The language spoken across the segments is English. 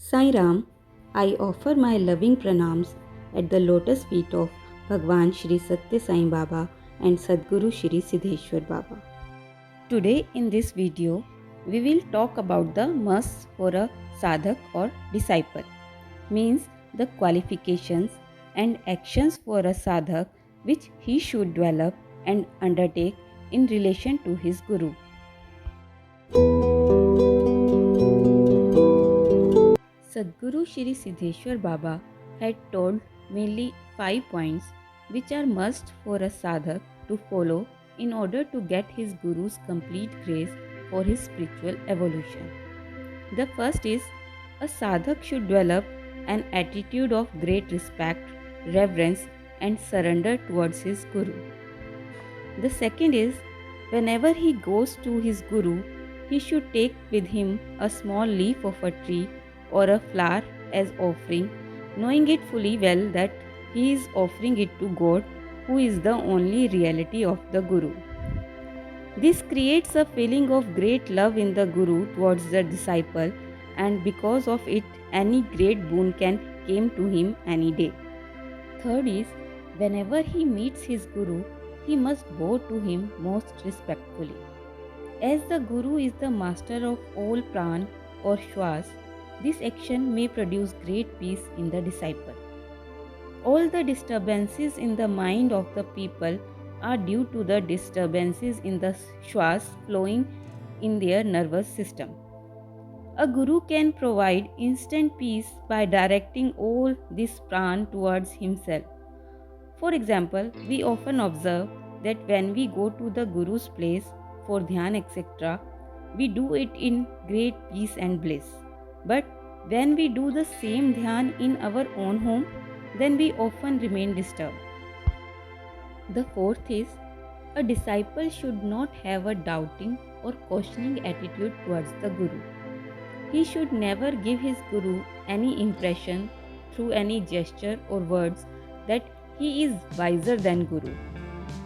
Sai Ram, I offer my loving pranams at the lotus feet of Bhagwan Shri Satya Sai Baba and Sadguru Shri Siddheshwar Baba. Today in this video, we will talk about the must for a sadhak or disciple, means the qualifications and actions for a sadhak which he should develop and undertake in relation to his guru. Sadguru Shri Siddheshwar Baba had told mainly 5 points which are must for a sadhak to follow in order to get his guru's complete grace for his spiritual evolution. The first is a sadhak should develop an attitude of great respect, reverence, and surrender towards his guru. The second is whenever he goes to his guru, he should take with him a small leaf of a tree or a flower as offering, knowing it fully well that he is offering it to God, who is the only reality of the guru. This creates a feeling of great love in the guru towards the disciple, and because of it, any great boon can come to him any day. Third is, whenever he meets his guru, he must bow to him most respectfully. As the guru is the master of all pran or shwas, this action may produce great peace in the disciple. All the disturbances in the mind of the people are due to the disturbances in the shwas flowing in their nervous system. A guru can provide instant peace by directing all this pran towards himself. For example, we often observe that when we go to the guru's place for dhyan etc., we do it in great peace and bliss. But when we do the same dhyan in our own home, then we often remain disturbed. The fourth is, a disciple should not have a doubting or questioning attitude towards the guru. He should never give his guru any impression through any gesture or words that he is wiser than guru.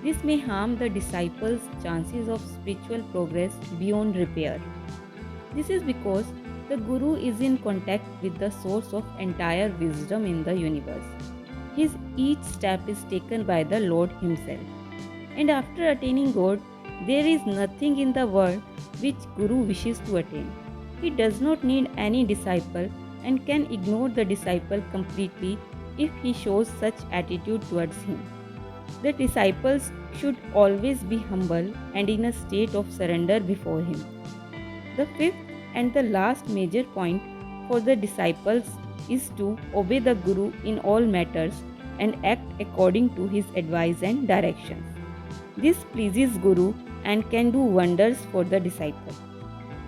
This may harm the disciple's chances of spiritual progress beyond repair. This is because the guru is in contact with the source of entire wisdom in the universe. His each step is taken by the Lord himself. And after attaining God, there is nothing in the world which guru wishes to attain. He does not need any disciple and can ignore the disciple completely if he shows such attitude towards him. The disciples should always be humble and in a state of surrender before him. The fifth and the last major point for the disciples is to obey the guru in all matters and act according to his advice and directions. This pleases guru and can do wonders for the disciple.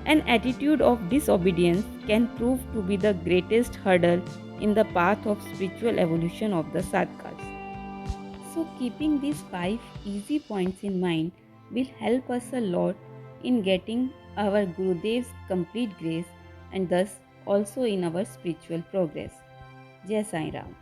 An attitude of disobedience can prove to be the greatest hurdle in the path of spiritual evolution of the sadhakas. So keeping these 5 easy points in mind will help us a lot in getting our Gurudev's complete grace and thus also in our spiritual progress. Jai Sai Ram.